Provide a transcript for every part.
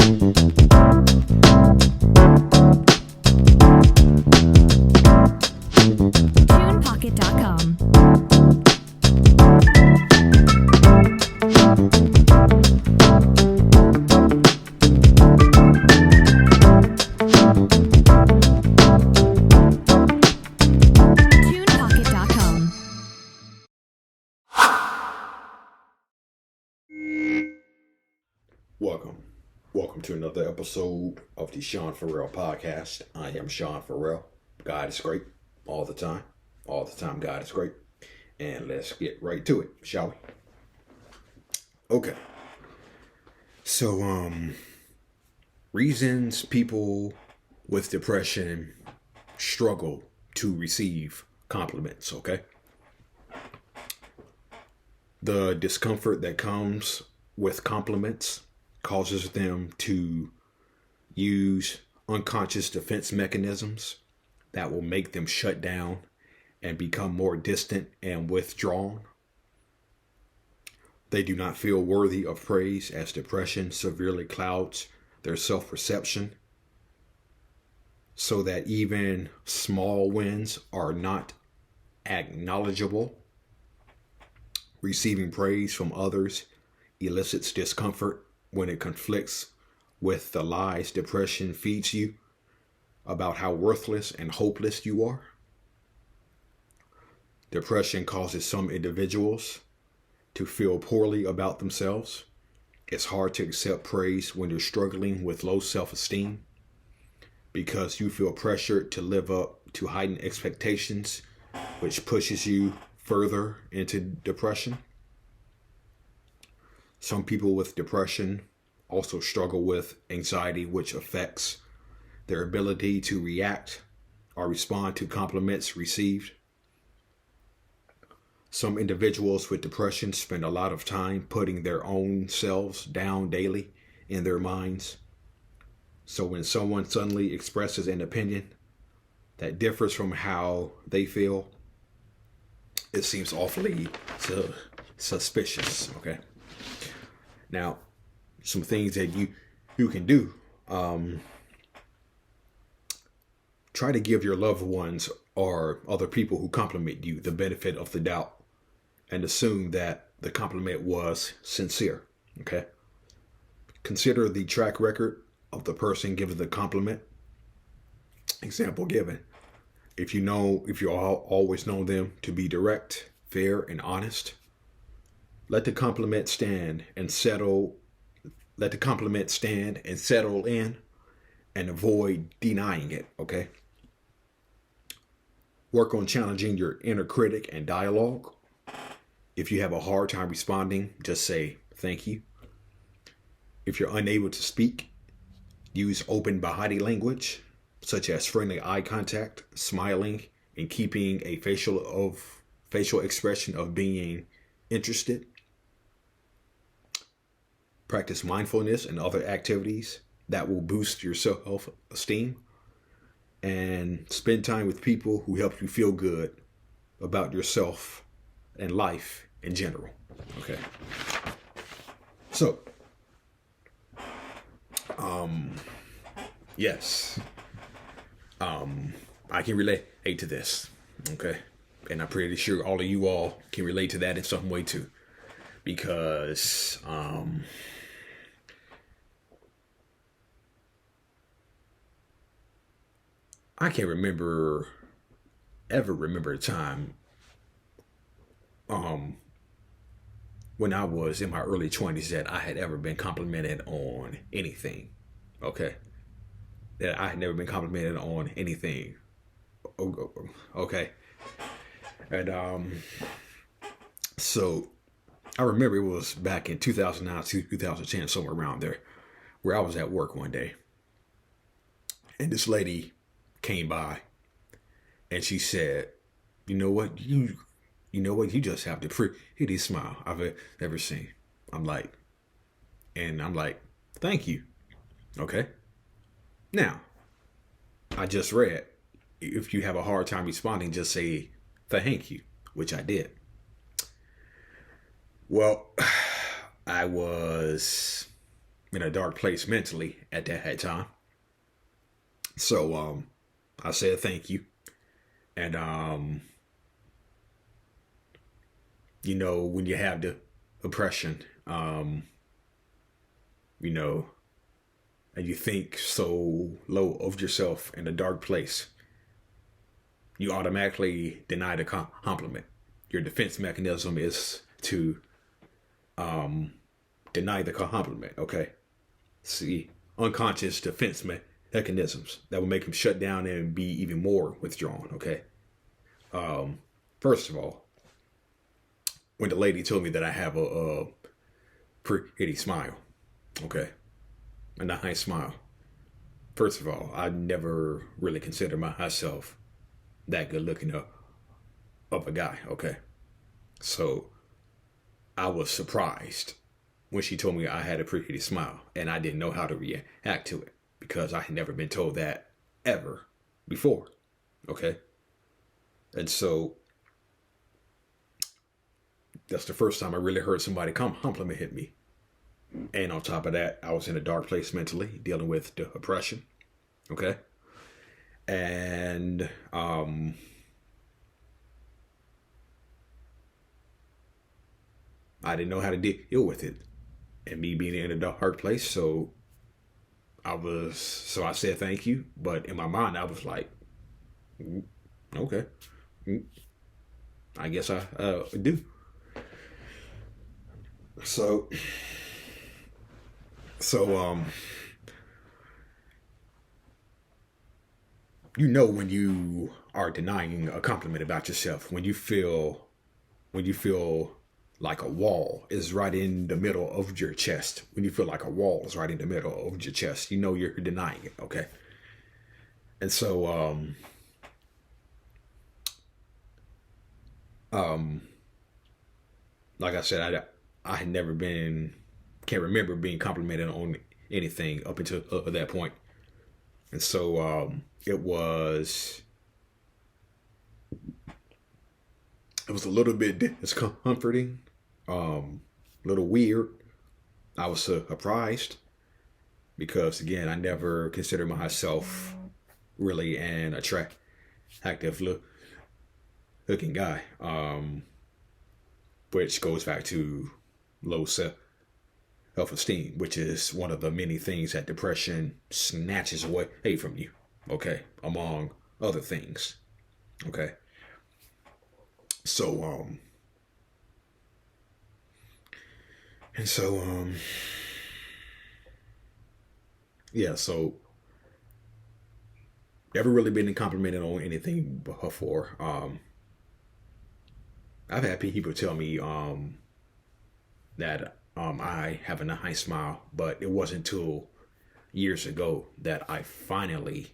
TunePocket.com. TunePocket.com. Welcome to another episode of the Sean Farrell podcast. I am Sean Farrell. God is great all the time. All the time, God is great. And let's get right to it, shall we? Okay. So, reasons people with depression struggle to receive compliments, okay? The discomfort that comes with compliments causes them to use unconscious defense mechanisms that will make them shut down and become more distant and withdrawn. They do not feel worthy of praise as depression severely clouds their self-perception, so that even small wins are not acknowledgeable. Receiving praise from others elicits discomfort when it conflicts with the lies depression feeds you about how worthless and hopeless you are. Depression causes some individuals to feel poorly about themselves. It's hard to accept praise when you're struggling with low self-esteem because you feel pressured to live up to heightened expectations, which pushes you further into depression. Some people with depression also struggle with anxiety, which affects their ability to react or respond to compliments received. Some individuals with depression spend a lot of time putting their own selves down daily in their minds. So when someone suddenly expresses an opinion that differs from how they feel, it seems awfully suspicious, okay? Now, some things that you can do. Try to give your loved ones or other people who compliment you the benefit of the doubt and assume that the compliment was sincere, okay? Consider the track record of the person giving the compliment. Example given. If you always know them to be direct, fair, and honest, let the compliment stand and settle in and avoid denying it, okay? Work on challenging your inner critic and dialogue. If you have a hard time responding, just say thank you. If you're unable to speak, use open body language, such as friendly eye contact, smiling, and keeping a facial expression of being interested. Practice mindfulness and other activities that will boost your self-esteem. And spend time with people who help you feel good about yourself and life in general. Okay. So, yes. I can relate to this. Okay. And I'm pretty sure all of you all can relate to that in some way too. Because, I can't remember a time when I was in my early 20s that I had ever been complimented on anything. Okay. That I had never been complimented on anything. Okay. And so I remember it was back in 2009, 2010, somewhere around there, where I was at work one day. And this lady came by and she said, you know what, you just have the prettiest smile I've ever seen. I'm like, thank you. Okay. Now, I just read, if you have a hard time responding, just say thank you, which I did. Well, I was in a dark place mentally at that time. So I said thank you. And when you have the oppression, you know, and you think so low of yourself in a dark place, you automatically deny the compliment. Your defense mechanism is to deny the compliment. Okay, see, unconscious defense mechanisms that will make him shut down and be even more withdrawn. Okay, first of all, when the lady told me that I have a pretty smile, okay, a nice smile. First of all, I never really considered myself that good looking of a guy. Okay, so I was surprised when she told me I had a pretty smile, and I didn't know how to react to it because I had never been told that ever before. Okay, and so that's the first time I really heard somebody compliment me. And on top of that, I was in a dark place mentally, dealing with the oppression. Okay, and I didn't know how to deal with it, and me being in a dark place. So I said thank you, but in my mind, I was like, okay, I guess I do. So, so when you are denying a compliment about yourself, when you feel like a wall is right in the middle of your chest, when you feel like a wall is right in the middle of your chest, you're denying it. Okay, and so like I said, I had never can't remember being complimented on anything up until that point. And so it was a little bit discomforting, a little weird. I was surprised because, again, I never considered myself really an attractive looking guy, which goes back to low self-esteem, which is one of the many things that depression snatches away from you. Okay, among other things. Okay, so and so yeah, so never really been complimented on anything before. I've had people tell me that I have a nice smile, but it wasn't until years ago that I finally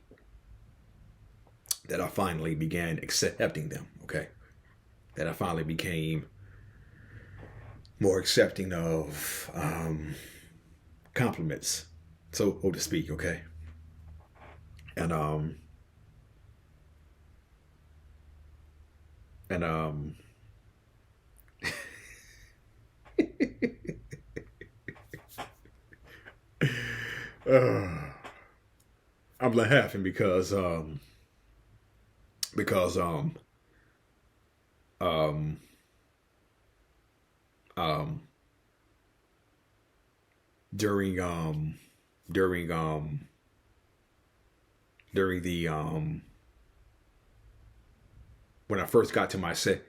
began accepting them. Okay, that I finally became more accepting of compliments, so to speak. Okay, and and I'm laughing because um um during during during the when I first got to my second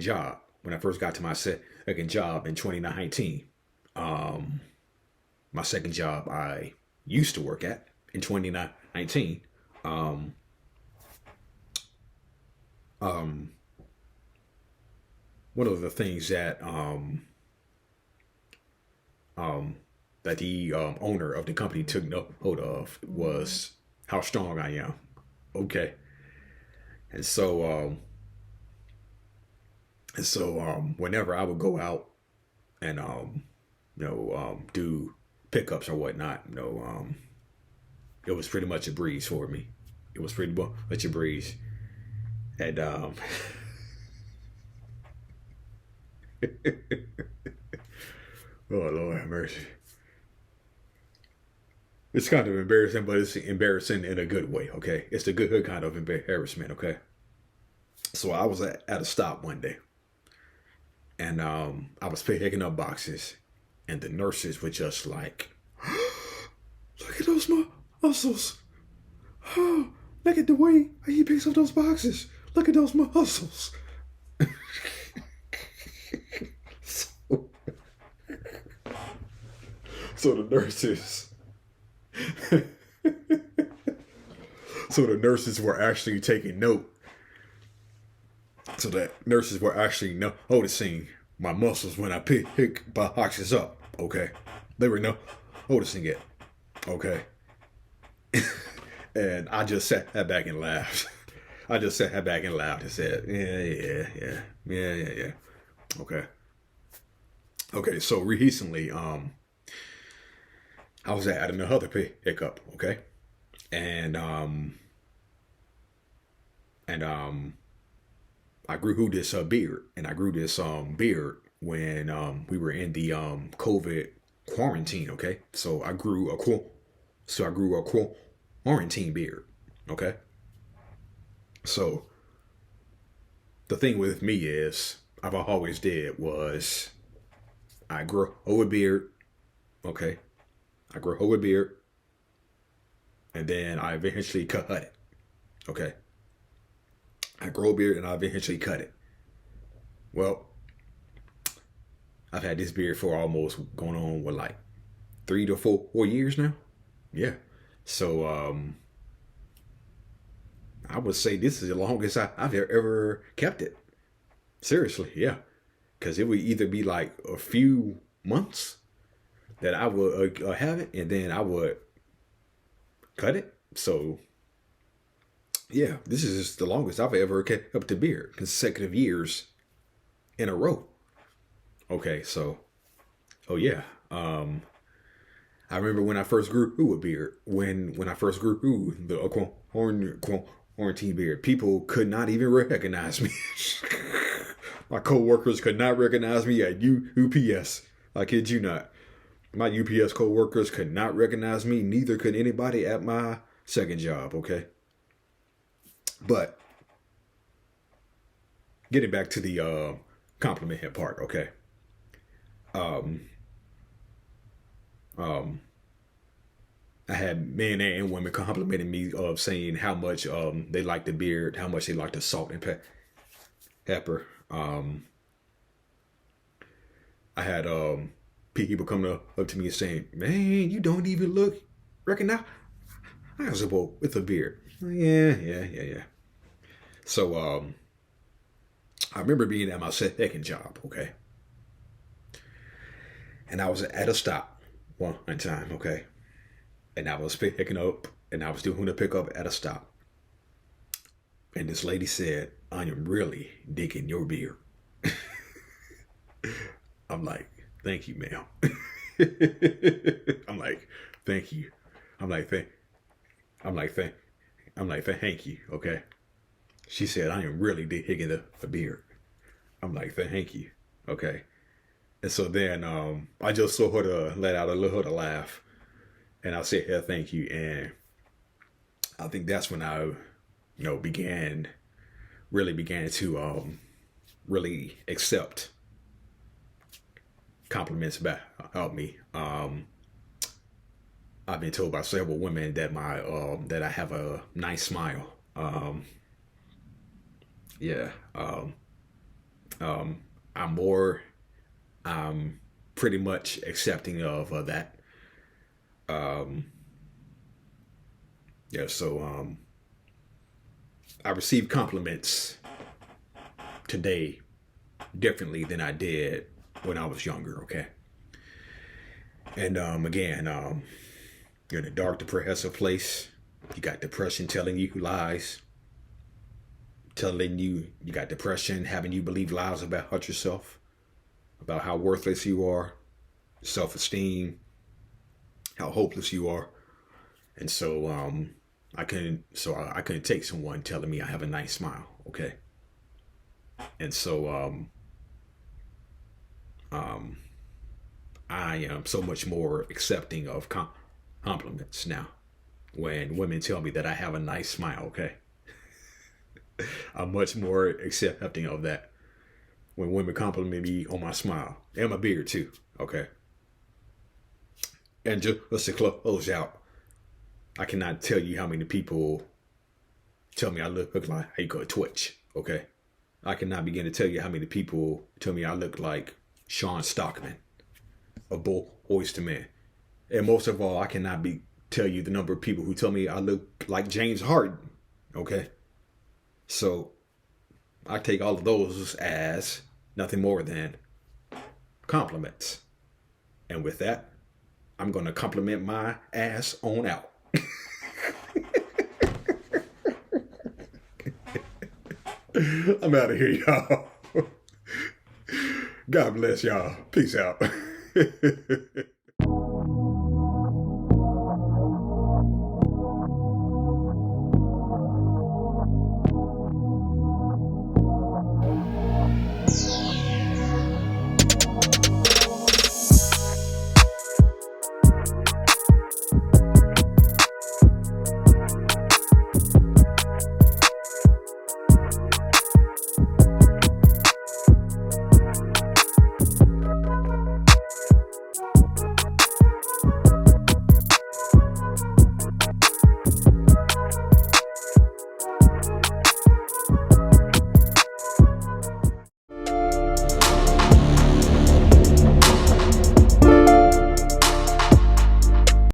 job in 2019, my second job I used to work at in 2019, um um one of the things that the owner of the company took note of was how strong I am. Okay, and so whenever I would go out and do pickups or whatnot, it was pretty much a breeze for me. It was pretty much a breeze, and Oh Lord have mercy. It's kind of embarrassing, but it's embarrassing in a good way. Okay, it's the good kind of embarrassment. Okay, so I was at a stop one day, and I was picking up boxes, and the nurses were just like, "Look at those muscles! Oh, look at the way he picks up those boxes! Look at those muscles!" so, so the nurses. So the nurses were actually taking note. So the nurses were actually noticing my muscles when I pick boxes up. Okay, they were noticing it. Okay, and I just sat back and laughed. I just sat back and laughed and said, yeah. Okay. Okay, so recently, I was at another pickup, okay? And I grew this beard, and I grew this beard when we were in the COVID quarantine, okay? So I grew a quarantine beard, okay? So the thing with me is I've always did was I grew a beard, okay? I grew a beard, and then I eventually cut it, okay? I grow a beard and I eventually cut it. Well, I've had this beard for almost going on with like 3 to 4 years now. Yeah. So I would say this is the longest I've ever kept it. Seriously, yeah. Because it would either be like a few months that I would have it, and then I would cut it. So, yeah, this is just the longest I've ever kept up the beard, consecutive years in a row. Okay, so, oh yeah, I remember when I first grew a beard. When I first grew the quarantine beard, people could not even recognize me. My co-workers could not recognize me at UPS. I kid you not. My UPS co-workers could not recognize me. Neither could anybody at my second job, okay? But getting back to the compliment part, okay? I had men and women complimenting me of saying how much they like the beard, how much they like the salt and pepper. I had people coming up to me and saying, "Man, you don't even look recognizable with a beard." Yeah. So I remember being at my second job, okay, and I was at a stop one time, okay, and I was picking up, and I was doing a pickup at a stop, and this lady said, "I am really digging your beard." I'm like, "Thank you, ma'am." I'm like, "Thank you." I'm like, thank you. Okay. She said, "I am really digging the beard." I'm like, "Thank you." Okay. And so then I just saw her to let out a little laugh, and I said, "Yeah, thank you." And I think that's when I, really began to really accept compliments about me. I've been told by several women that that I have a nice smile. Yeah. I'm more. I'm pretty much accepting of that. Yeah. So I received compliments today differently than I did when I was younger. Okay. And again, you're in a dark, depressive place. You got depression telling you lies, telling you got depression, having you believe lies about yourself, about how worthless you are, self-esteem, how hopeless you are. And so I couldn't take someone telling me I have a nice smile, okay? And so I am so much more accepting of compliments now. When women tell me that I have a nice smile, okay, I'm much more accepting of that. When women compliment me on my smile and my beard too, okay. And just to close out, I cannot tell you how many people tell me I look like how you call it Twitch, okay. I cannot begin to tell you how many people tell me I look like Sean Stockman, a Boyz II Men. And most of all, I cannot tell you the number of people who tell me I look like James Harden. Okay. So I take all of those as nothing more than compliments. And with that, I'm going to compliment my ass on out. I'm out of here, y'all. God bless y'all. Peace out.